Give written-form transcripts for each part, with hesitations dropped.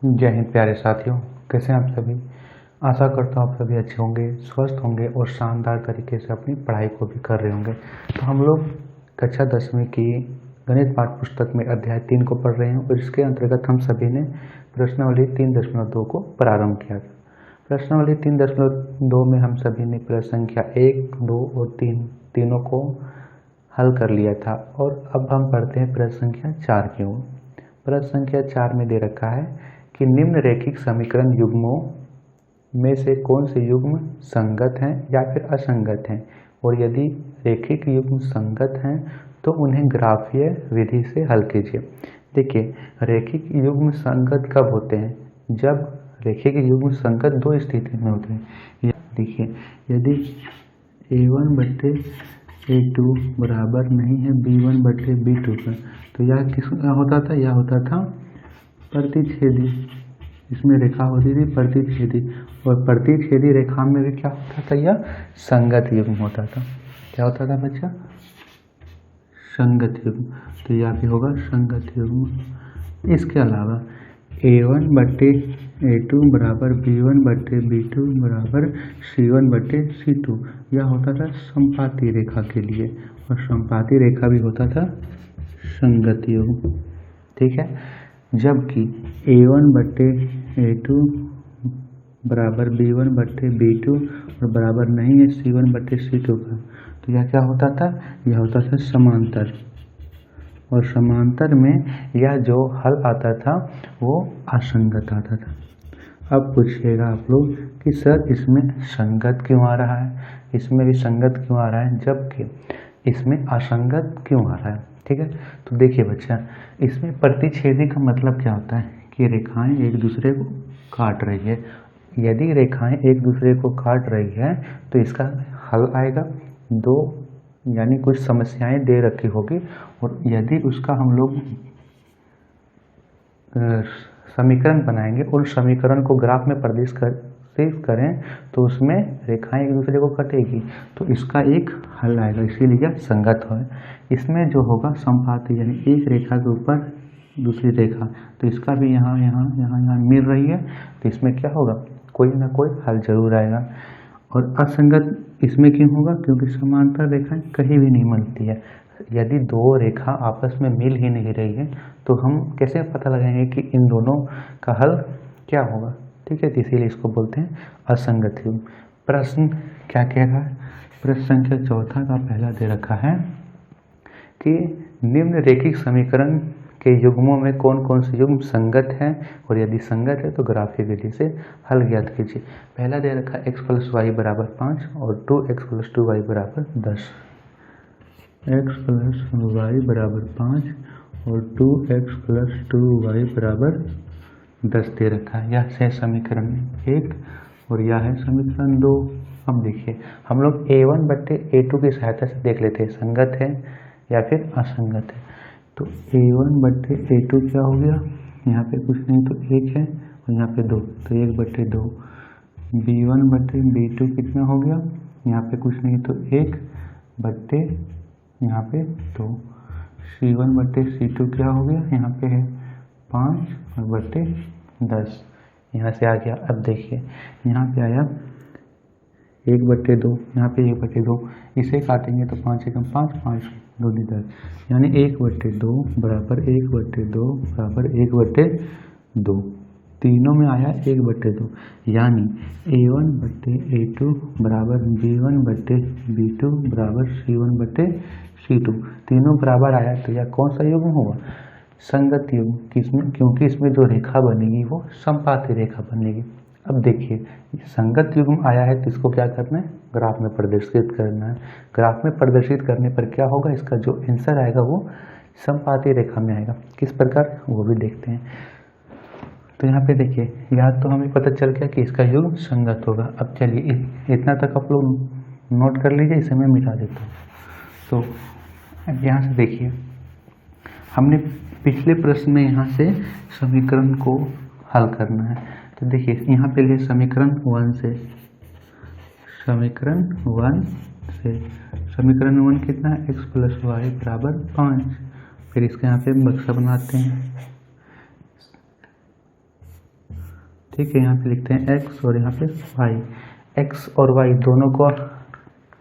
जय हिंद प्यारे साथियों, कैसे हैं आप सभी। आशा करता हूँ आप सभी अच्छे होंगे, स्वस्थ होंगे और शानदार तरीके से अपनी पढ़ाई को भी कर रहे होंगे। तो हम लोग कक्षा 10वीं की गणित पाठ्य पुस्तक में अध्याय 3 को पढ़ रहे हैं और इसके अंतर्गत हम सभी ने प्रश्नावली 3.2 को प्रारंभ किया था। प्रश्नावली 3.2 में हम सभी ने प्रश्न संख्या 1, 2 और 3 तीनों को हल कर लिया था और अब हम पढ़ते हैं प्रश्न संख्या 4 की ओर। प्रश्न संख्या 4 में दे रखा है कि निम्न रैखिक समीकरण युग्मों में से कौन से युग्म संगत हैं या फिर असंगत हैं, और यदि रैखिक युग्म संगत हैं तो उन्हें ग्राफीय विधि से हल कीजिए। देखिए, रैखिक युग्म संगत कब होते हैं? जब रैखिक युग्म संगत दो स्थिति में होते हैं। देखिए, यदि a1/a2 बराबर नहीं है b1/b2 का, तो यह किस होता था? यह होता था प्रतिच्छेदी। इसमें रेखा होती थी प्रतिच्छेदी, और प्रतिच्छेदी रेखा में भी क्या होता था? यह संगत युग्म होता था। क्या होता था बच्चा? संगत युग्म। तो यह भी होगा संगत युग्म। इसके अलावा a1/a2 बराबर b1/b2 बराबर c1/c2, यह होता था संपाती रेखा के लिए, और संपाती रेखा भी होता था संगत युग्म। ठीक है। जबकि a1/a2 बराबर b1/b2 और बराबर नहीं है c1/c2 का, तो यह क्या होता था? यह होता था समांतर, और समांतर में यह जो हल आता था वो असंगत आता था। अब पूछिएगा आप लोग कि सर इसमें संगत क्यों आ रहा है, इसमें भी संगत क्यों आ रहा है, जबकि इसमें असंगत क्यों आ रहा है? ठीक है। तो देखिए बच्चा, इसमें प्रतिच्छेदी का मतलब क्या होता है कि रेखाएं एक दूसरे को काट रही है। यदि रेखाएं एक दूसरे को काट रही है तो इसका हल आएगा दो, यानी कुछ समस्याएं दे रखी होगी, और यदि उसका हम लोग समीकरण बनाएंगे और समीकरण को ग्राफ में प्रदर्शित करें तो उसमें रेखाएं एक दूसरे को कटेगी, तो इसका एक हल आएगा, इसीलिए यह संगत है। इसमें जो होगा संपाती, यानी एक रेखा के ऊपर दूसरी रेखा, तो इसका भी यहाँ यहाँ यहाँ यहाँ मिल रही है, तो इसमें क्या होगा? कोई ना कोई हल जरूर आएगा। और असंगत इसमें क्यों होगा? क्योंकि समांतर रेखाएं कहीं भी नहीं मिलती है। यदि दो रेखा आपस में मिल ही नहीं रही है तो हम कैसे पता लगाएंगे कि इन दोनों का हल क्या होगा? ठीक है, तो इसीलिए इसको बोलते हैं असंगत युग्म। प्रश्न क्या कह रहा है? प्रश्न संख्या 4 का पहला दे रखा है कि निम्न रैखिक समीकरण के युग्मों में कौन कौन से युग्म संगत हैं, और यदि संगत है तो ग्राफीय विधि से हल ज्ञात कीजिए। पहला दे रखा है x + y बराबर 5 और 2x + 2y बराबर 10। x + y बराबर 5 और 2x + 2y बराबर 10 दे रखा है। यह है समीकरण 1 और यह है समीकरण 2। अब देखिए, हम लोग a1/a2 की सहायता से देख लेते हैं संगत है या फिर असंगत है। तो a1/a2 क्या हो गया? यहाँ पे कुछ नहीं तो 1 है, और यहाँ पे 2, तो 1/2। b1/b2 कितना हो गया? यहाँ पे कुछ नहीं तो 1 यहाँ पे 2। c1/c2 क्या हो गया? यहाँ पे है 5/10, यहाँ से आ गया। अब देखिए, यहाँ पे आया 1/2, यहाँ पे 1/2, इसे काटेंगे तो 5 एकम 5, 5 2 10, यानी 1/2 बराबर 1/2 बराबर 1/2। तीनों में आया 1/2, यानी a1/a2 बराबर b1/b2 बराबर c1/c2। तीनों बराबर आया, तो यह कौन सा युग्म होगा? संगत युग्म। किसमें? क्योंकि इसमें जो रेखा बनेगी वो संपाती रेखा बनेगी। अब देखिए, संगत युग्म आया है तो इसको क्या करना है? ग्राफ में प्रदर्शित करना है। ग्राफ में प्रदर्शित करने पर क्या होगा? इसका जो आंसर आएगा वो संपाती रेखा में आएगा। किस प्रकार, वो भी देखते हैं। तो यहाँ पे देखिए, यहाँ तो हमें पता चल गया कि इसका युग्म संगत होगा। अब चलिए इतना तक आप लोग नोट कर लीजिए, इसे मैं मिटा देता हूँ। तो यहाँ से देखिए, हमने पिछले प्रश्न में यहाँ से समीकरण को हल करना है। तो देखिए, यहाँ पे लिए समीकरण 1 से, समीकरण 1 कितना है? x + y बराबर 5। फिर इसके यहाँ पे बक्सा बनाते हैं, ठीक है, यहाँ पे लिखते हैं x और यहाँ पे y। x और y दोनों को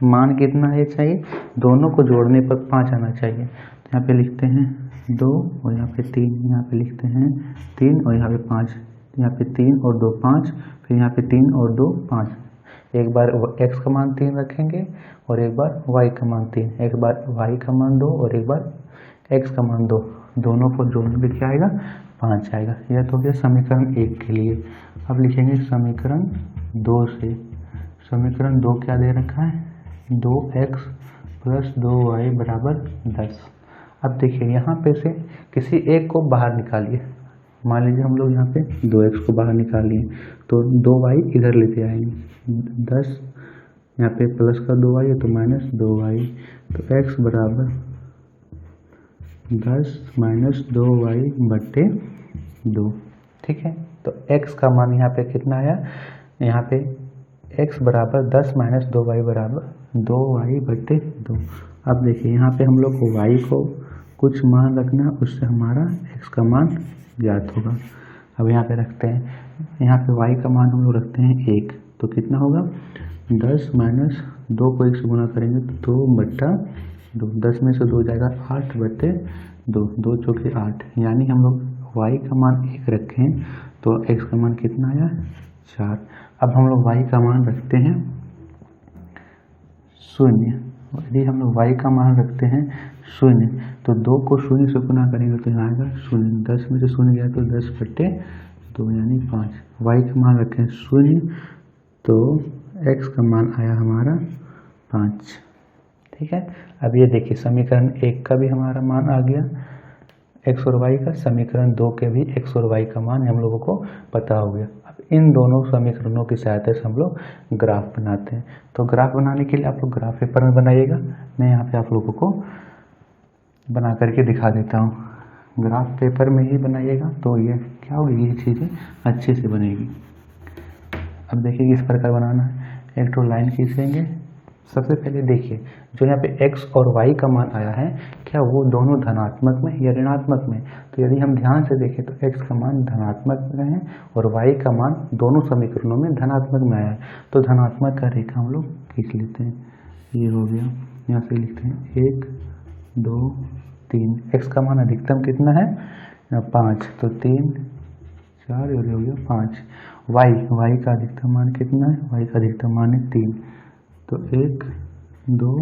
मान कितना है चाहिए, दोनों को जोड़ने पर 5 आना चाहिए। तो यहाँ पे लिखते हैं 2 और यहाँ पे 3, यहाँ पे लिखते हैं 3 और यहाँ पे 5, यहाँ पे 3 और 2 5, फिर यहाँ पे 3 और 2 5। एक बार x का मान 3 रखेंगे और एक बार y का मान 3, एक बार y का मान 2 और एक बार x का मान 2, दोनों को जोड़ने पर क्या आएगा 5 आएगा। यह तो हो गया समीकरण 1 के लिए। अब लिखेंगे समीकरण 2 से। समीकरण 2 क्या दे रखा है, 2x + 2y = 10। अब देखिए यहाँ पे से किसी एक को बाहर निकालिए। मान लीजिए हम लोग यहाँ पे 2x को बाहर निकाल लिए तो 2y इधर लेते आएंगे, 10 यहाँ पे प्लस का 2y है तो -2y, तो x = 10 - 2y/2। ठीक है, तो x का मान यहाँ पे कितना आया, यहाँ पे x = 10 - 2y = 2y/2। अब देखिए यहाँ पे हम लोग को y को कुछ मान रखना है, उससे हमारा x का मान ज्ञात होगा। अब यहाँ पे रखते हैं, यहाँ पे y का मान हम लोग रखते हैं 1, तो कितना होगा 10 - 2 को 1 से गुना करेंगे तो 2/2, 10 में से 2 जाएगा 8/2, 2 चौके 8, यानी हम लोग y का मान 1 रखें तो x का मान कितना आया 4। अब हम लोग y का मान रखते हैं 0, यदि हम लोग y का मान रखते हैं 0 तो 2 को 0 से गुना करेंगे तो यहाँ आएगा 0, 10 में से 0 गया तो 10/2 यानी 5। y का मान रखें 0 तो x का मान आया हमारा 5। ठीक है, अब ये देखिए समीकरण 1 का भी हमारा मान आ गया x और y का, समीकरण 2 के भी x और y का मान हम लोगों को पता हो गया। अब इन दोनों समीकरणों की सहायता से हम लोग ग्राफ बनाते हैं। तो ग्राफ बनाने के लिए आप लोग ग्राफ पेपर में बनाइएगा, मैं यहाँ पे आप लोगों को बना करके दिखा देता हूँ। ग्राफ पेपर में ही बनाइएगा तो ये क्या होगी, ये चीज़ें अच्छे से बनेगी। अब देखिए किस प्रकार बनाना है, एक तो लाइन खींचेंगे। सबसे पहले देखिए जो यहाँ पे x और y का मान आया है, क्या वो दोनों धनात्मक में या ऋणात्मक में, तो यदि हम ध्यान से देखें तो x का मान धनात्मक में है और y का मान दोनों समीकरणों में धनात्मक में आया है, तो धनात्मक का रेखा हम लोग खींच लेते हैं। ये हो गया, यहाँ से लिखते हैं 1 2 3, x का मान अधिकतम कितना है 5, तो 3 4 और हो गया 5। y का अधिकतम मान कितना है, y का अधिकतम मान है 3, तो 1 2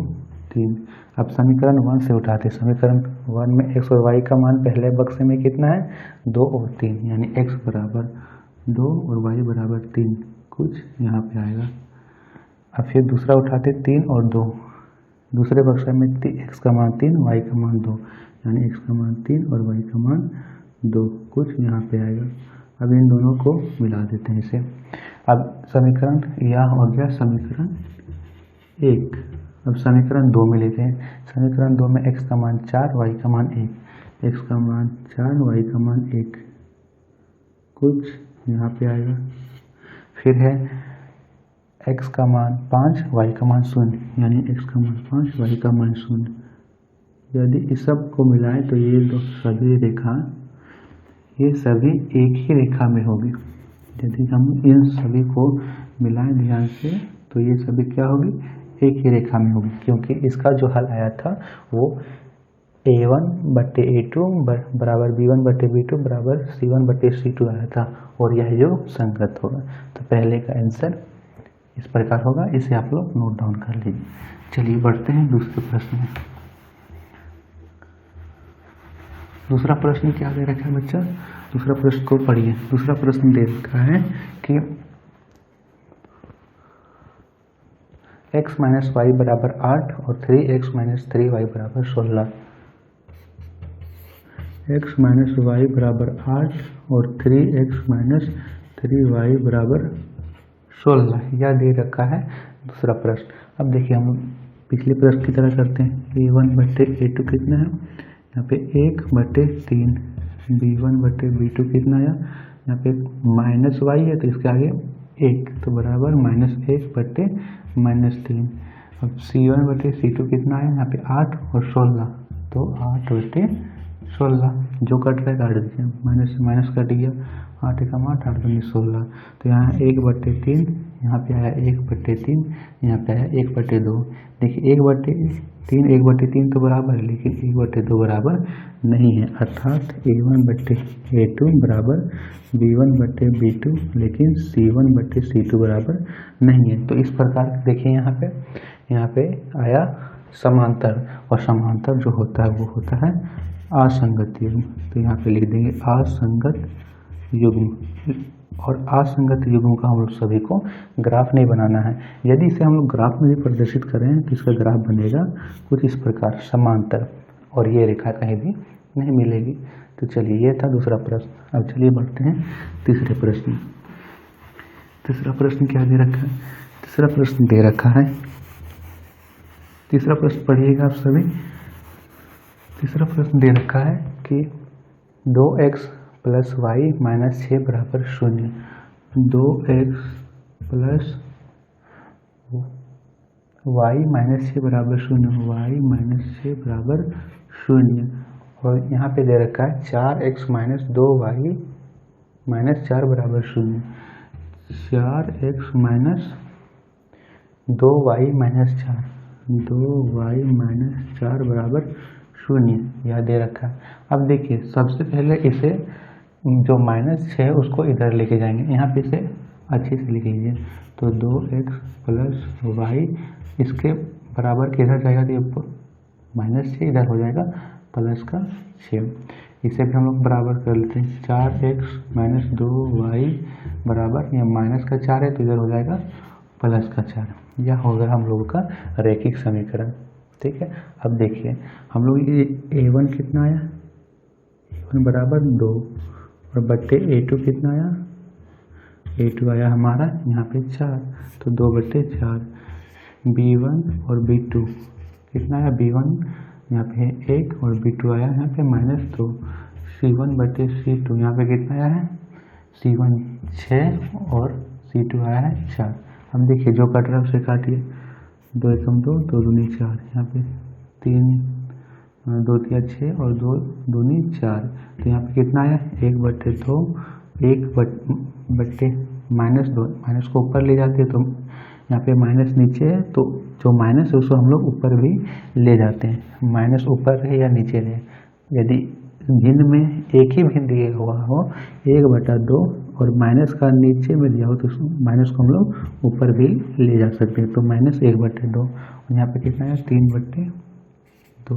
3। अब समीकरण 1 से उठाते, समीकरण 1 में x और y का मान पहले बक्से में कितना है 2 और 3, यानी x = 2 और y = 3, कुछ यहाँ पे आएगा। अब फिर दूसरा उठाते 3 और 2, दूसरे बक्से में x का मान 3 y का मान 2, यानी x का मान 3 और y का मान 2, कुछ यहाँ पे आएगा। अब इन दोनों को मिला देते हैं इसे। अब समीकरण यह हो गया समीकरण 1। अब समीकरण 2 में लेते हैं, समीकरण 2 में x का मान 4 y का मान 1, x का मान 4 y का मान 1, कुछ यहाँ पे आएगा। फिर है x का मान 5 y का मान 0, यानी x का मान 5 y का मान 0। यदि इस सब को मिलाएं तो ये दो सभी रेखा, ये सभी एक ही रेखा में होगी। यदि हम इन सभी को मिलाएं ध्यान से तो ये सभी क्या होगी, एक ही रेखा में होगी, क्योंकि इसका जो हल आया था वो a1/a2 = b1/b2 = c1/c2 आया था, और यह जो संगत होगा। तो पहले का आंसर इस प्रकार होगा, इसे आप लोग नोट डाउन कर लीजिए। चलिए बढ़ते हैं दूसरे प्रश्न में। दूसरा प्रश्न क्या दे रखा है बच्चा, दूसरा प्रश्न को पढ़िए। दूसरा प्रश्न दे रखा है कि x - y = 8 और 3x - 3y = 16। x - y = 8 और 3x - 3y = 16, यह दे रखा है दूसरा प्रश्न। अब देखिए हम पिछले प्रश्न की तरह करते हैं, a1/a2 कितना है, यहाँ पे 1/3, b1/b2 कितना आया, यहाँ पे -y है तो इसके आगे 1, तो बराबर -1/-3। अब c1/c2 कितना है, यहाँ पे 8 और 16, तो 8/3। 16, जो कट रहा है काट दीजिए, माइनस से माइनस कट गया, 8 एकम 8, 8 दूनी 16। तो यहाँ 1/3, यहाँ पे आया 1/3, यहाँ पे आया 1/2। देखिए 1/3 1/3 तो बराबर है, लेकिन 1/2 बराबर नहीं है, अर्थात A1/A2 बराबर B1/B2, लेकिन C1/C2 बराबर नहीं है। तो इस प्रकार देखिए यहाँ पे आया समांतर, और समांतर जो होता है वो होता है असंगत युग्म। तो यहाँ पे लिख देंगे असंगत युग्म। और असंगत युग्म का हम लोग सभी को ग्राफ नहीं बनाना है। यदि इसे हम लोग ग्राफ में भी प्रदर्शित करें तो इसका ग्राफ बनेगा कुछ इस प्रकार, समांतर, और ये रेखा कहीं भी नहीं मिलेगी। तो चलिए ये था दूसरा प्रश्न। अब चलिए बढ़ते हैं तीसरे प्रश्न। तीसरा प्रश्न क्या दे रखा है? तीसरा प्रश्न दे रखा है, तीसरा प्रश्न पढ़िएगा आप सभी। तीसरा प्रश्न दे रखा है कि 2x + y - 6 बराबर 0। 2x + y - 6 बराबर 0, y - 6 बराबर 0। और यहाँ पे दे रखा है 4x - 2y - 4 बराबर 0। 4x - 2y - 4, 2y - 4 बराबर 0, यह दे रखा है। अब देखिए सबसे पहले इसे जो -6 है उसको इधर लेके जाएंगे, यहाँ पे इसे अच्छे से लिख लीजिए। तो 2x + y इसके बराबर किधर जाएगा, तो -6 इधर हो जाएगा +6। इसे भी हम लोग बराबर कर लेते हैं। 4x - 2y बराबर, ये -4 है तो इधर हो जाएगा +4। यह होगा हम लोगों का रैखिक समीकरण। ठीक है, अब देखिए हम लोग ये A1 कितना आया, A1 बराबर 2, और बट्टे A2 कितना आया, A2 आया हमारा यहाँ पे 4, तो 2/4। B1 और B2 कितना आया, B1 यहाँ पे 1 और B2 आया यहाँ पे -2। C1/C2 यहाँ पे कितना आया है, C1 6 और C2 आया है 4। अब देखिए जो कट रहा है उसे काटिए, 2 एकम 2, 2 दूनी 4, यहाँ पे 3, 2 तिया 6 और 2 दूनी 4। तो यहाँ पे कितना आया, 1/2, 1/2 माइनस को ऊपर ले जाते हैं तो यहाँ पे माइनस नीचे है, तो जो माइनस है उसको हम लोग ऊपर भी ले जाते हैं, माइनस ऊपर रहे या नीचे रहे। यदि भिन्न में एक ही भिन्न दिया हुआ हो 1/2 और माइनस का नीचे में दिया हो तो माइनस को हम लोग ऊपर भी ले जा सकते हैं, तो -1/2। और यहाँ पे कितना है, 3/2। तो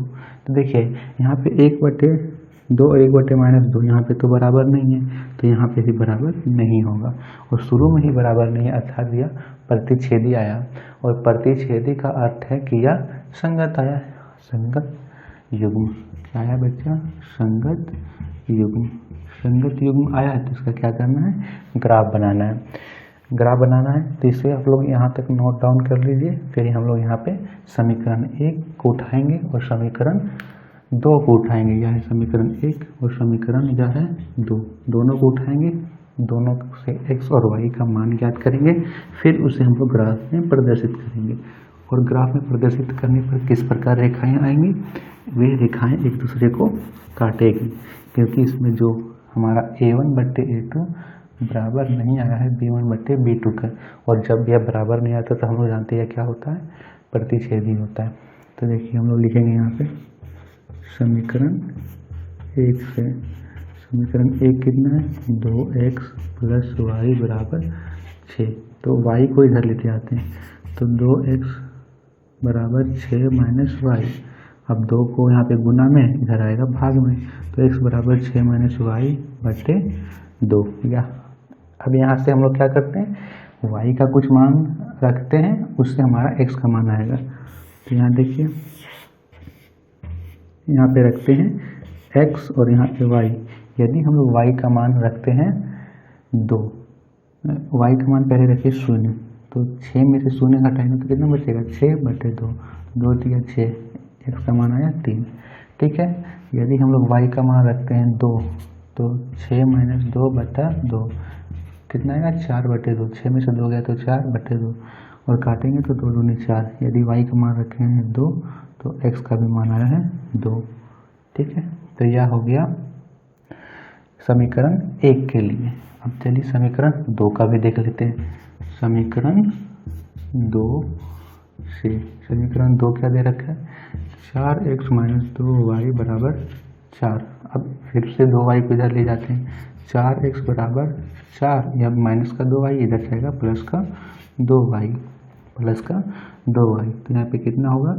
देखिए यहाँ पे 1/2 और 1/-2 यहाँ पे तो बराबर नहीं है, तो यहाँ पे भी बराबर नहीं होगा। और शुरू में ही बराबर नहीं है, अर्थात यह प्रतिच्छेदी आया, और प्रतिच्छेदी का अर्थ है कि यह संगत आया, संगत युग्म। क्या आया बच्चा, संगत युग्म। संगत युग्म आया है तो इसका क्या करना है, ग्राफ बनाना है। ग्राफ बनाना है तो इसे आप लोग यहाँ तक नोट डाउन कर लीजिए। फिर हम लोग यहाँ पे समीकरण 1 को उठाएंगे और समीकरण 2 को उठाएंगे। यह है समीकरण 1 और समीकरण यह है 2, दोनों को उठाएंगे, दोनों से x और y का मान ज्ञात करेंगे। फिर उसे हम लोग ग्राफ में प्रदर्शित करेंगे, और ग्राफ में प्रदर्शित करने पर किस प्रकार रेखाएं आएंगी, वे रेखाएं एक दूसरे को काटेगी, क्योंकि इसमें जो हमारा A1/A2 बराबर नहीं आया है B1/B2 का, और जब यह बराबर नहीं आता तो हम लोग जानते हैं क्या होता है, प्रतिच्छेदी होता है। तो देखिए हम लोग लिखेंगे यहाँ पे समीकरण 1 से, समीकरण 1 कितना है, 2x + y बराबर 6। तो y को इधर लेते आते हैं, तो 2x बराबर 6 - y। अब 2 को यहाँ पे गुना में, इधर आएगा भाग में, तो x बराबर 6 - y/2। या अब यहाँ से हम लोग क्या करते हैं, y का कुछ मान रखते हैं, उससे हमारा x का मान आएगा। तो यहाँ देखिए यहाँ पे रखते हैं x और यहाँ पे y। यदि हम लोग y का मान रखते हैं 2, y का मान पहले रखिए 0, तो 6 में से 0 घटाएंगे तो कितना बचेगा, 6/2, 2 तिया 6, x का मान आया 3। ठीक है, यदि हम लोग y का मान रखते हैं 2, तो 6 - 2/2 कितना आएगा, 4/2। 6 में से 2 गया तो 4/2, और काटेंगे तो 2 दूनी 4। यदि y का मान रखे हैं 2, तो x का भी मान आया है 2। ठीक है, तो यह हो गया समीकरण 1 के लिए। अब चलिए समीकरण 2 का भी देख लेते हैं। समीकरण 2 से समीकरण 2 क्या दे रखा है, 4x - 2y बराबर 4। अब फिर से 2y को इधर ले जाते हैं, 4x बराबर 4, यह माइनस का 2y इधर जाएगा प्लस का 2y, प्लस का 2y। तो यहाँ पे कितना होगा,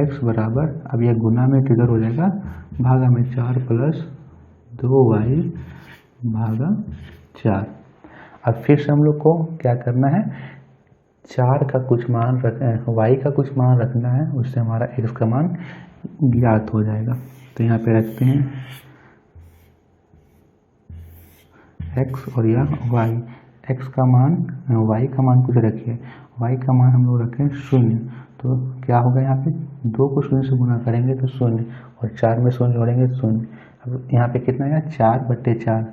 x बराबर, अब यह गुना में इधर हो जाएगा भागा में, 4 + 2y भागा 4। अब फिर से हम लोग को क्या करना है, 4 का कुछ मान y का कुछ मान रखना है, उससे हमारा x का मान ज्ञात हो जाएगा। तो यहाँ पे रखते हैं x और यह y, x का मान, y का मान कुछ रखिए, y का मान हम लोग रखें 0। तो क्या होगा, यहाँ पे 2 को 0 से गुना करेंगे तो 0, और 4 में 0 जोड़ेंगे तो 0। अब यहाँ पे कितना आएगा, 4/4,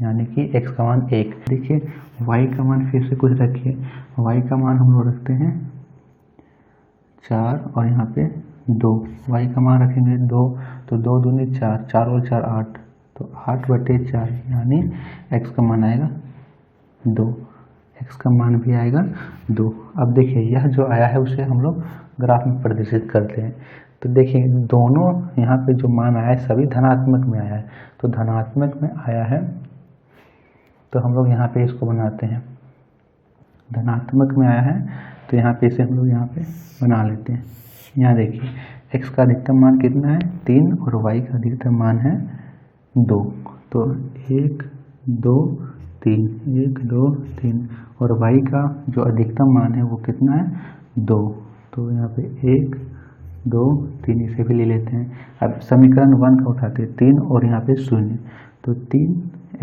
यानी कि x का मान 1। देखिए y का मान फिर से कुछ रखिए, y का मान हम लोग रखते हैं 4 और यहाँ पे 2, y का मान रखेंगे 2, तो 2 दूनी 4, 4 और 4 8, तो 8/4, यानी x का मान आएगा 2, x का मान भी आएगा 2। अब देखिए यह जो आया है उसे हम लोग ग्राफ में प्रदर्शित करते हैं। तो देखिए दोनों यहाँ पे जो मान आया है सभी धनात्मक में आया है, तो धनात्मक में आया है तो हम लोग यहाँ पे इसको बनाते हैं, धनात्मक में आया है तो यहाँ पे इसे हम लोग यहाँ पे बना लेते हैं। यहाँ देखिए x का अधिकतम मान कितना है, 3, और y का अधिकतम मान है 2, तो 1 2 3, 1 2 3, और y का जो अधिकतम मान है वो कितना है, 2, तो यहाँ पे 1 2 3, इसे भी ले लेते हैं। अब समीकरण 1 का उठाते हैं 3 और यहाँ पे 0, तो 3,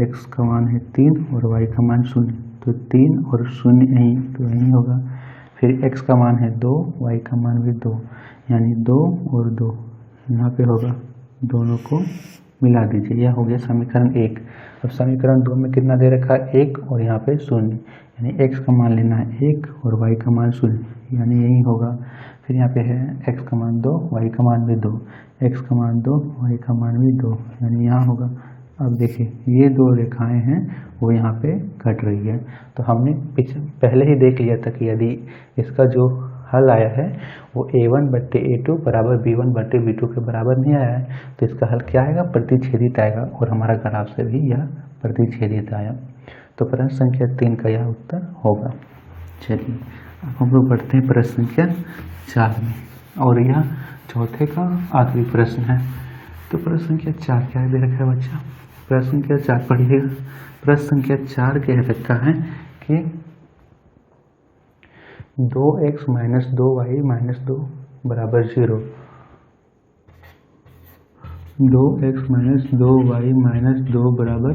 x का मान है 3 और y का मान 0, तो 3 और 0 यहीं, तो यहीं होगा। फिर x का मान है 2, y का मान भी 2, यानी 2 और 2 यहाँ पे होगा, दोनों को मिला दीजिए, यह हो गया समीकरण 1। अब समीकरण 2 में कितना दे रखा है, 1 और यहाँ पे 0, यानी x का मान लेना है 1 और y का मान 0, यानी यही होगा। फिर यहाँ पे है x का मान 2, y का मान भी 2, x का मान 2, y का मान भी 2, यानी यहाँ होगा। अब देखिए ये 2 रेखाएं हैं वो यहाँ पे कट रही है, तो हमने पहले ही देख लिया था कि यदि इसका जो हल आया है वो a1/a2 बराबर b1/b2 के बराबर नहीं आया है, तो इसका हल क्या आएगा, प्रतिच्छेदित आएगा, और हमारा ग्राफ से भी यह प्रतिच्छेदित आया। तो प्रश्न संख्या 3 का यह उत्तर होगा। चलिए अब हम लोग बढ़ते हैं प्रश्न संख्या 4 में, और यह चौथे का आखिरी प्रश्न है। तो प्रश्न संख्या 4 क्या दे रखा है बच्चा, प्रश्न संख्या 4 पढ़िएगा। प्रश्न संख्या 4 कह रखा है कि 2x - 2y - 2 बराबर 0, 2x - 2y - 2 बराबर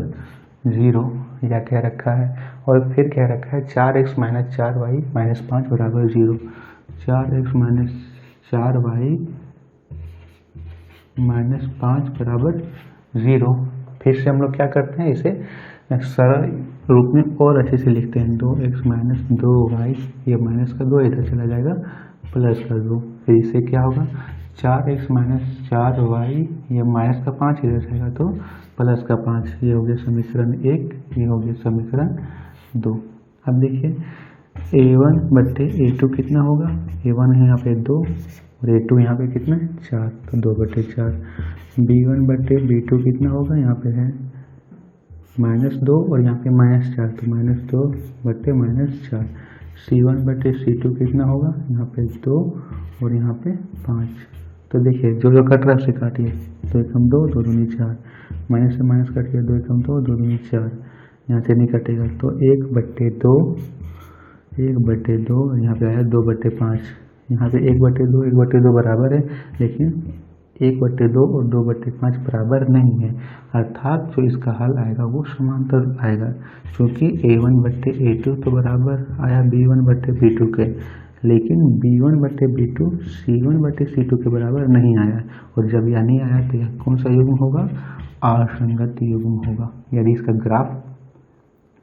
0 यह कह रखा है। और फिर कह रखा है 4x - 4y - 5 बराबर 0, 4x - 4y - 5 बराबर 0। फिर से हम लोग क्या करते हैं, इसे सरल रूप में और अच्छे से लिखते हैं, 2x - 2y, ये माइनस का 2 इधर चला जाएगा प्लस का 2, फिर इससे क्या होगा, 4x - 4y, ये माइनस का 5 इधर जाएगा तो प्लस का 5, ये हो गया समीकरण 1, ये हो गया समीकरण 2। अब देखिए a1/a2 कितना होगा, a1 है यहाँ पे 2 और a2 यहाँ पे कितना है 4, तो 2/4। b1/b2 कितना होगा, यहाँ पे है -2 और यहाँ पे -4, तो -2/-4। c1/c2 कितना होगा, यहाँ पे 2 और यहाँ पे 5। तो देखिए जो जो कट रहा है उसे काटिए, 2 एकम 2, 2 दूनी 4, माइनस से माइनस कटिए, 2 एकम 2, 2 दूनी 4, यहाँ से नहीं कटेगा, तो 1/2, 1/2, यहाँ पे आया 2/5। यहाँ पे 1/2, 1/2 बराबर है, लेकिन 1/2 और 2/5 बराबर नहीं है, अर्थात जो इसका हल आएगा वो समांतर आएगा, क्योंकि a1/a2 तो बराबर आया b1/b2 के, लेकिन b1/b2 c1/c2 के बराबर नहीं आया, और जब यह नहीं आया तो यह कौन सा युग्म होगा, असंगत युग्म होगा। यदि इसका ग्राफ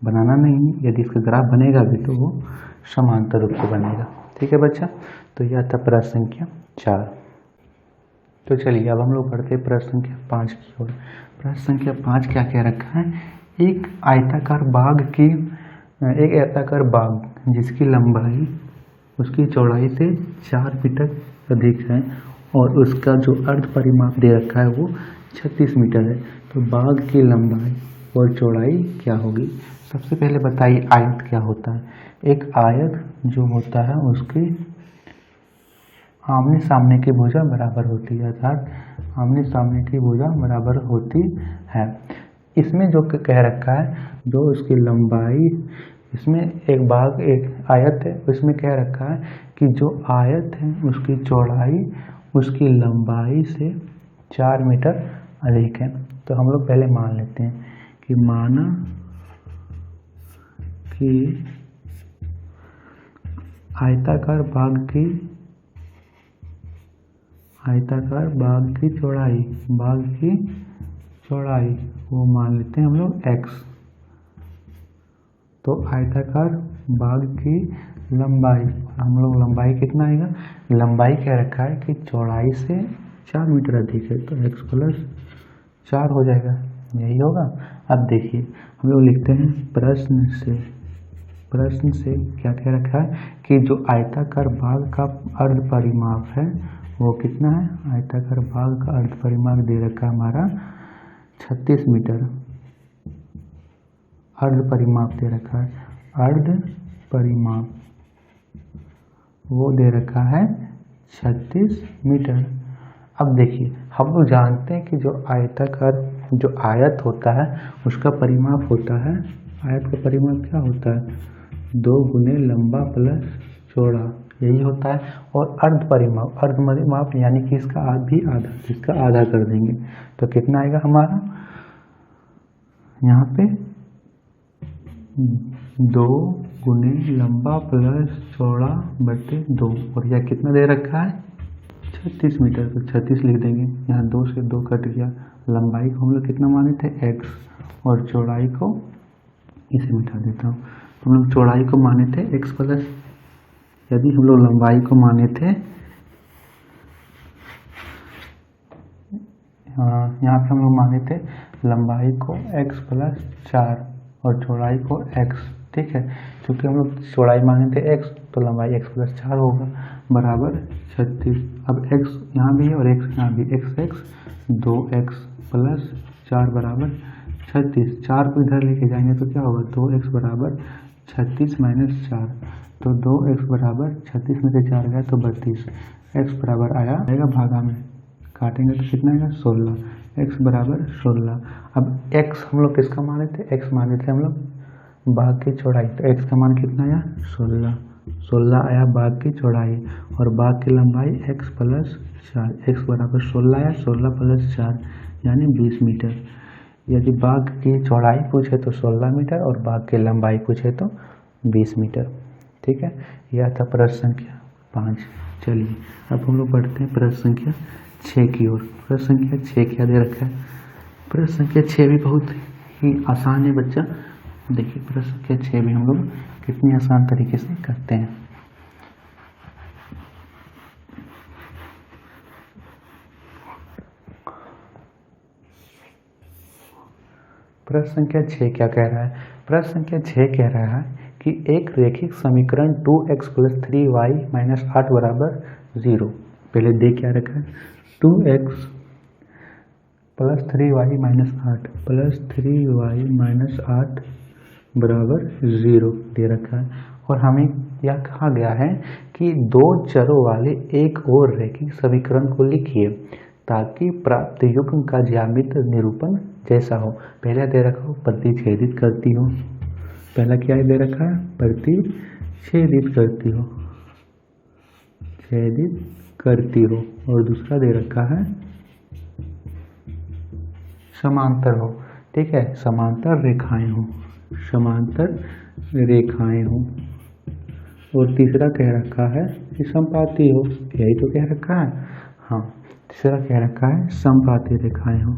बनाना नहीं, यदि इसका ग्राफ बनेगा भी तो वो समांतर रूप से बनेगा। ठीक है बच्चा, तो यह था प्रश्न संख्या 4। तो चलिए अब हम लोग बढ़ते हैं प्रश्न संख्या 5 की ओर। प्रश्न संख्या 5 क्या कह रखा है, एक आयताकार बाग जिसकी लंबाई उसकी चौड़ाई से 4 मीटर अधिक है और उसका जो अर्ध परिमाप दे रखा है वो 36 मीटर है, तो बाग की लंबाई और चौड़ाई क्या होगी। सबसे पहले बताइए आयत क्या होता है। एक आयत जो होता है उसकी आमने सामने की भुजा बराबर होती है, अर्थात आमने सामने की भुजा बराबर होती है। इसमें जो कह रखा है, जो उसकी लंबाई, इसमें एक आयत है, उसमें कह रखा है कि जो आयत है उसकी चौड़ाई उसकी लंबाई से 4 मीटर अधिक है। तो हम लोग पहले मान लेते हैं कि माना कि आयताकार बाग की चौड़ाई वो मान लेते हैं हम लोग x। तो आयताकार बाग की लंबाई, हम लोग लंबाई कितना आएगा, लंबाई क्या रखा है कि चौड़ाई से 4 मीटर अधिक है, तो x + 4 हो जाएगा, यही होगा। अब देखिए हम लोग लिखते हैं प्रश्न से क्या कह रखा है कि जो आयताकार बाग का अर्ध परिमाप है वो कितना है। आयताकार बाग का अर्ध परिमाप दे रखा है हमारा 36 मीटर, अर्ध परिमाप दे रखा है, अर्ध परिमाप वो दे रखा है 36 मीटर। अब देखिए हम लोग जानते हैं कि जो आयत होता है उसका परिमाप होता है, आयत का परिमाप क्या होता है, 2 गुने लंबा प्लस चौड़ा, यही होता है। और अर्ध परिमाप यानी कि इसका आधा कर देंगे तो कितना आएगा हमारा, यहाँ पे 2 गुने लंबा प्लस चौड़ा बटे 2, और यह कितना दे रखा है 36 मीटर, तो 36 लिख देंगे। यहाँ 2 से 2 कट गया, लंबाई को हम लोग कितना माने थे x और चौड़ाई को इसे मिटा देता हूँ। हम लोग चौड़ाई को माने थे x प्लस, यदि हम लोग लंबाई को माने थे, यहाँ पे हम लोग माने थे लंबाई को x + 4 और चौड़ाई को x, ठीक है। क्योंकि हम लोग चौड़ाई माने थे x तो लंबाई x + 4 होगा बराबर 36। अब x यहाँ भी है और x यहाँ भी, x 2x + 4 बराबर 36। 4 को इधर लेके जाएंगे तो क्या होगा, 2x बराबर 36 - 4, तो 2x बराबर 36 में से 4 गया तो 32, x बराबर आएगा भागा में काटेंगे तो कितना आएगा 16, x बराबर 16। अब x हम लोग किसका माने थे, x माने थे हम लोग बाग की चौड़ाई, तो x का मान कितना आया 16 आया बाग की चौड़ाई, और बाग की लंबाई x + 4, x बराबर 16 आया, 16 + 4 यानी 20 मीटर। यदि बाग की चौड़ाई पूछे तो 16 मीटर और बाग की लंबाई पूछे तो 20 मीटर, ठीक है। यह था प्रश्न संख्या 5। चलिए अब हम लोग बढ़ते हैं प्रश्न संख्या 6 की ओर। प्रश्न संख्या 6 क्या दे रखा है, प्रश्न संख्या 6 भी बहुत ही आसान है बच्चा। देखिए प्रश्न संख्या 6 भी हम लोग कितनी आसान तरीके से करते हैं। प्रश्न संख्या 6 क्या कह रहा है, प्रश्न संख्या 6 कह रहा है कि एक रैखिक समीकरण 2x + 3y - 8 बराबर 0। पहले दे क्या रखा है, 2x + 3y - 8 + 3y - 8 बराबर 0 दे रखा है, और हमें यह कहा गया है कि 2 चरों वाले एक और रैखिक समीकरण को लिखिए ताकि प्राप्त युग्म का ज्यामितीय निरूपण जैसा हो। पहला दे रखा हो प्रतिच्छेदित करती हो, पहला क्या दे रखा है प्रतिच्छेदित करती हो, और दूसरा दे रखा है समांतर हो, ठीक है, समांतर रेखाएं हो, और तीसरा कह रखा है कि समपाती हो, यही तो कह रखा है, हाँ तीसरा कह रखा है समपाती रेखाएं हो,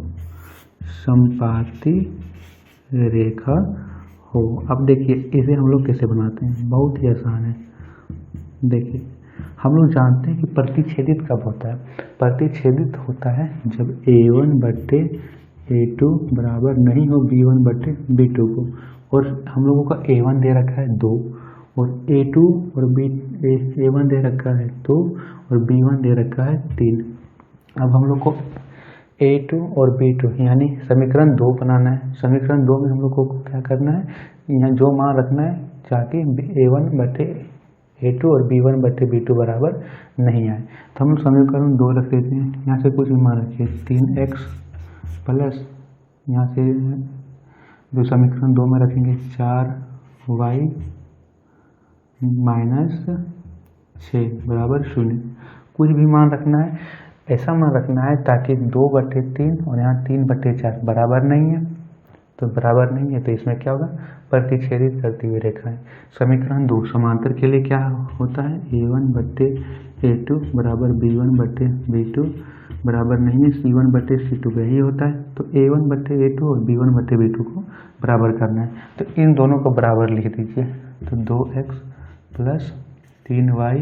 समपाती रेखा हो। अब देखिए इसे हम लोग कैसे बनाते हैं, बहुत ही आसान है। देखिए हम लोग जानते हैं कि प्रतिच्छेदित कब होता है। प्रतिच्छेदित होता है जब A1/A2 बराबर नहीं हो B1/B2 को, और हम लोगों का A1 दे रखा है 2 और A2 और A1 दे रखा है 2 और B1 दे रखा है 3। अब हम लोग को A2 और B2 यानी समीकरण 2 बनाना है। समीकरण 2 में हम लोग को क्या करना है, यहाँ जो मान रखना है ताकि A1/A2 और B1/B2 बराबर नहीं आए। तो हम लोग समीकरण 2 रख देते हैं। यहाँ से कुछ भी मान रखिए 3x प्लस, यहाँ से जो समीकरण 2 में रखेंगे 4y माइनस 6 बराबर 0। कुछ भी मान रखना है, ऐसा मान रखना है ताकि 2/3 और यहाँ 3/4 बराबर नहीं है। तो बराबर नहीं है तो इसमें क्या होगा, प्रतिच्छेदित करती हुई रेखाएं। समीकरण 2 समांतर के लिए क्या होता है, A1/A2 बराबर B1/B2 बराबर नहीं है C1/C2 यही होता है। तो A1/A2 और B1/B2 को बराबर करना है, तो इन दोनों को बराबर लिख दीजिए। तो 2x प्लस 3y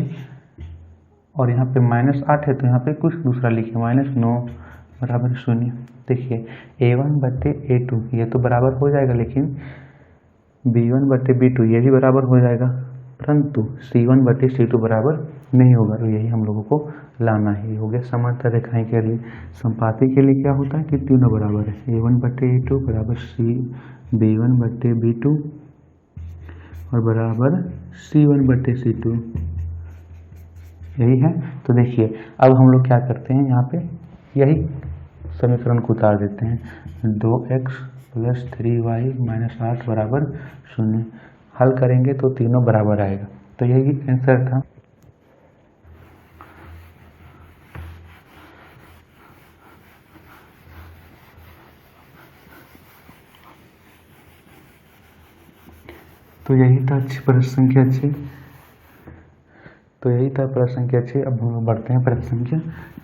और यहाँ पे -8 है तो यहाँ पे कुछ दूसरा लिखिए -9 बराबर 0। देखिए A1/A2 ये तो बराबर हो जाएगा, लेकिन B1/B2 ये भी बराबर हो जाएगा, परंतु C1/C2 बराबर नहीं होगा। तो यही हम लोगों को लाना ही हो गया समांतर रेखाएं के लिए। संपाती के लिए क्या होता है कि तीनों बराबर है, A1/A2 बराबर B1/B2 और बराबर C1/C2 यही है। तो देखिए अब हम लोग क्या करते हैं, यहाँ पे यही समीकरण को उतार देते हैं। 2x प्लस 3y माइनस 8 बराबर 0 हल करेंगे तो तीनों बराबर आएगा। तो यही आंसर था। तो यही था प्रश्न संख्या 6। प्रश्न संख्या 6। अब हम लोग बढ़ते हैं प्रश्न संख्या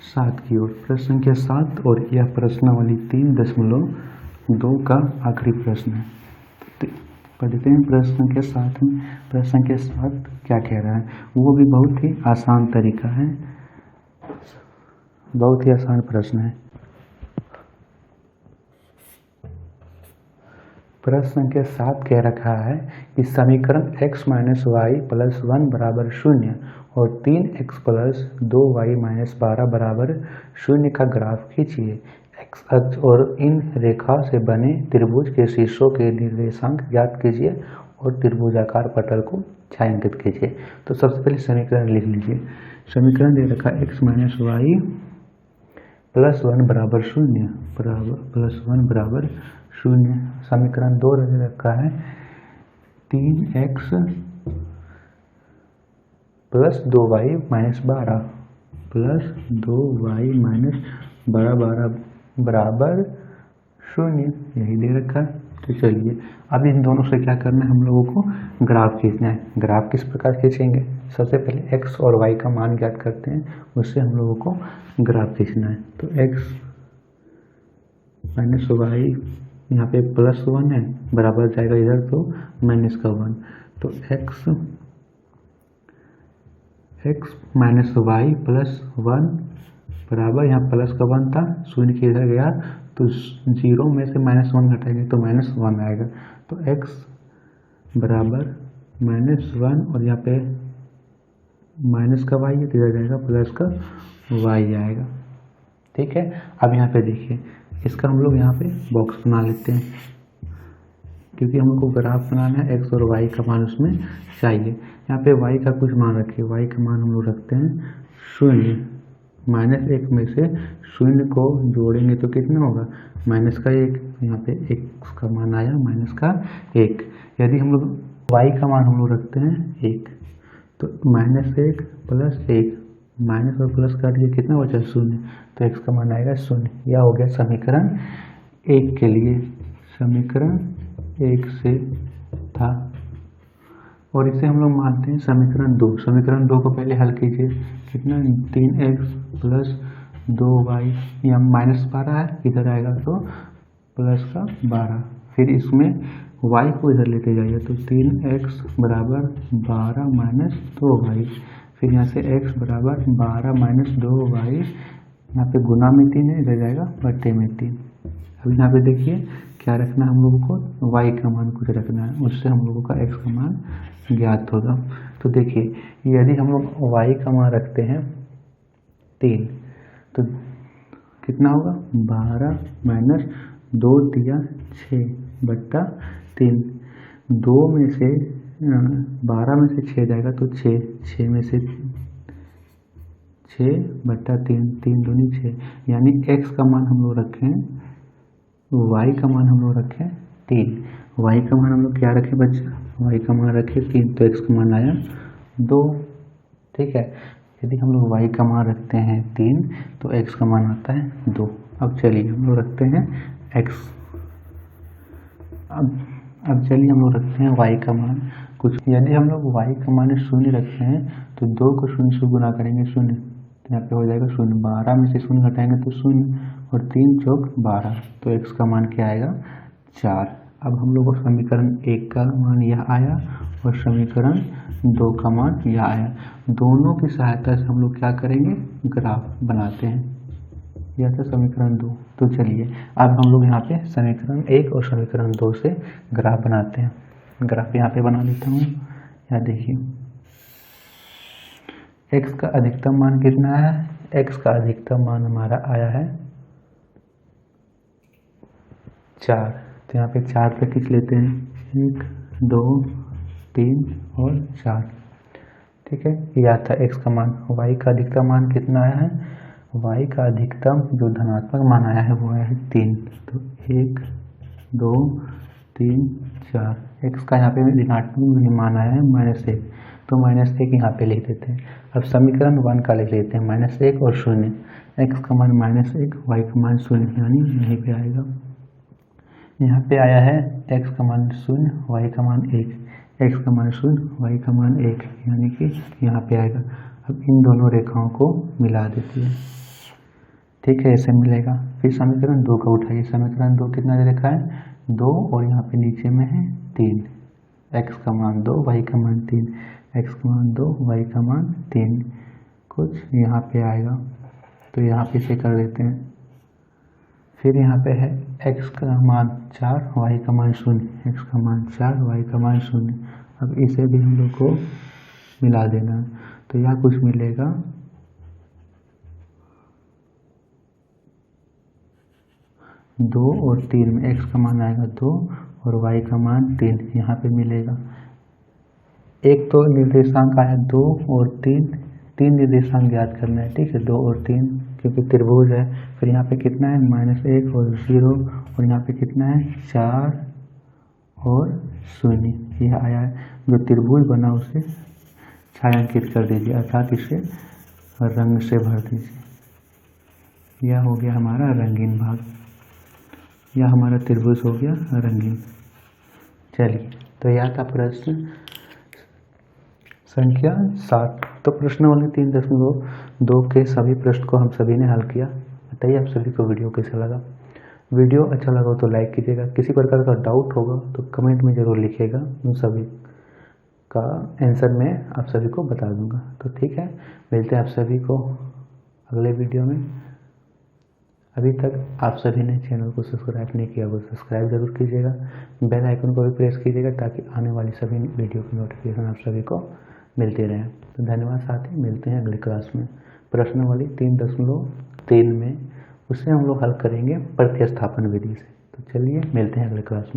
7 की ओर। प्रश्न संख्या 7 और यह प्रश्नावली 3.2 का आखिरी प्रश्न है। पढ़ते हैं प्रश्न संख्या 7 में। प्रश्न संख्या 7 क्या कह रहा है, वो भी बहुत ही आसान तरीका है, बहुत ही आसान प्रश्न है। प्रश्न संख्या 7 कह रखा है कि समीकरण x - y + 1 बराबर 0 और 3x + 2y - 12 बराबर 0 का ग्राफ खींचिए। x अक्ष और इन रेखा से बने त्रिभुज के शीर्षों के निर्देशांक ज्ञात कीजिए और त्रिभुजाकार पटल को छायांकित कीजिए। तो सबसे पहले समीकरण लिख लीजिए। समीकरण दे रखा है x - y + 1 बराबर 0 +1 बराबर 0। समीकरण 2 दे रखा है 3x + 2y - 12 + 2y - 12 बराबर 0 यही दे रखा है। तो चलिए अब इन दोनों से क्या करना है, हम लोगों को ग्राफ खींचना है। ग्राफ किस प्रकार खींचेंगे, सबसे पहले x और y का मान ज्ञात करते हैं, उससे हम लोगों को ग्राफ खींचना है। तो x - y यहाँ पे +1 है बराबर जाएगा इधर तो -1। तो x - y + 1 बराबर, यहाँ +1 था 0 के इधर गया तो 0 में से -1 घटाएंगे तो -1 आएगा। तो x बराबर -1 और यहाँ पे माइनस का y है तो इधर जाएगा प्लस का y आएगा। ठीक है, अब यहाँ पे देखिए इसका हम लोग यहाँ पे बॉक्स बना लेते हैं, क्योंकि हम लोग को ग्राफ बनाना है, x और y का मान उसमें चाहिए। यहाँ पे y का कुछ मान रखिए, y का मान हम लोग रखते हैं 0। -1 में से 0 को जोड़ेंगे तो कितना होगा, -1। यहाँ पे x का मान आया -1। यदि हम लोग y का मान हम लोग रखते हैं 1 तो -1 + 1 माइनस और प्लस काट दिए कितना बचा 0, तो x का मान आएगा 0। यह हो गया समीकरण 1 के लिए, समीकरण 1 से था। और इसे हम लोग मानते हैं समीकरण 2। समीकरण 2 को पहले हल कीजिए, कितना 3x + 2y, यहाँ -12 है इधर आएगा तो प्लस का 12। फिर इसमें y को इधर लेते जाइए तो 3x बराबर 12 - 2y फिर यहाँ से x बराबर 12 माइनस 2y, यहाँ पे गुना में 3 है, इधर जाएगा बट्टे में 3। अब यहाँ पे देखिए क्या रखना है हम लोगों को, y का मान कुछ रखना है, उससे हम लोगों का x का मान ज्ञात होगा। तो देखिए यदि हम लोग y का मान रखते हैं 3 तो कितना होगा, 12 माइनस 2 दिया 6 बट्टा 3, 2 में से 12 में से 6 जाएगा तो 6 में से 6 बट्टा 3, 3 दूनी 6, यानी x का मान हम लोग रखें, y का मान हम लोग रखें 3, y का मान हम लोग क्या रखें बच्चा, y का मान रखें 3, तो x का मान आया 2। ठीक है, यदि हम लोग y का मान रखते हैं 3 तो x का मान आता है 2। अब चलिए हम लोग रखते हैं x, अब चलिए हम लोग रखते हैं y का मान कुछ। यदि हम लोग y का मान 0 रखते हैं तो 2 को 0 से गुना करेंगे 0, तो यहाँ पे हो जाएगा 0, 12 में से 0 घटाएंगे तो 0 और 3 चौक 12, तो x का मान क्या आएगा 4। अब हम लोग को समीकरण 1 का मान यह आया और समीकरण 2 का मान यह आया। दोनों की सहायता से हम लोग क्या करेंगे, ग्राफ बनाते हैं। यह था समीकरण 2। तो चलिए अब हम लोग यहाँ पे समीकरण 1 और समीकरण 2 से ग्राफ बनाते हैं। ग्राफ यहाँ पे बना लेता हूँ। यहाँ देखिए x का अधिकतम मान कितना है, x का अधिकतम मान हमारा आया है 4, तो यहाँ पे 4 पे खींच लेते हैं, 1 2 3 और 4। ठीक है, यह था x का मान। y का अधिकतम मान कितना आया है, y का अधिकतम जो धनात्मक मान आया है वो आया है 3, तो 1 2 3 4। x का यहाँ पे ऋणात्मक मान आया है -1, तो -1 यहाँ पे लिख देते हैं। अब समीकरण 1 का लिख लेते हैं, -1 और 0, x का मान -1, y का मान 0, यानी यहीं पे आएगा। यहाँ पे आया है x का मान 0, y का मान 1, x का मान 0, y का मान 1, यानी कि यहाँ पे आएगा। अब इन दोनों रेखाओं को मिला देती है। ठीक है, ऐसे मिलेगा। फिर समीकरण 2 का उठाइए। समीकरण 2 कितना दे रखा है, 2 और यहाँ पे नीचे में है 3, x का मान 2, y का मान 3, x का मान 2, y का मान 3, कुछ यहाँ पे आएगा, तो यहाँ पे से कर देते हैं। फिर यहाँ पे है x का मान 4, y का मान 0, x का मान 4, y का मान 0। अब इसे भी हम लोग को मिला देना है, तो यह कुछ मिलेगा 2 और 3 में x का मान आएगा 2 और y का मान 3, यहाँ पे मिलेगा। एक तो निर्देशांक आया 2 और 3, 3 निर्देशांक ज्ञात करना है। ठीक है, 2 और 3 क्योंकि त्रिभुज है। फिर यहाँ पे कितना है, -1 और 0, और यहाँ पे कितना है 4 और 0, यह आया है। जो त्रिभुज बना उसे छायांकित कर दीजिए, अर्थात इसे रंग से भर दीजिए। यह हो गया हमारा रंगीन भाग, यह हमारा त्रिभुज हो गया रंगीन। चलिए, तो यह था प्रश्न संख्या 7। तो प्रश्नावली 3.2 के सभी प्रश्न को हम सभी ने हल किया। बताइए आप सभी को वीडियो कैसा लगा। वीडियो अच्छा लगा तो लाइक कीजिएगा, किसी प्रकार का डाउट होगा तो कमेंट में ज़रूर लिखिएगा, उन सभी का आंसर मैं आप सभी को बता दूंगा। तो ठीक है, मिलते हैं आप सभी को अगले वीडियो में। अभी तक आप सभी ने चैनल को सब्सक्राइब नहीं किया वो सब्सक्राइब जरूर कीजिएगा, बेल आइकन को भी प्रेस कीजिएगा ताकि आने वाली सभी वीडियो की नोटिफिकेशन आप सभी को मिलते रहें। तो धन्यवाद साथी, मिलते हैं अगली क्लास में। प्रश्नावली 3.3 में उसे हम लोग हल करेंगे प्रतिस्थापन विधि से। तो चलिए मिलते हैं अगले क्लास में।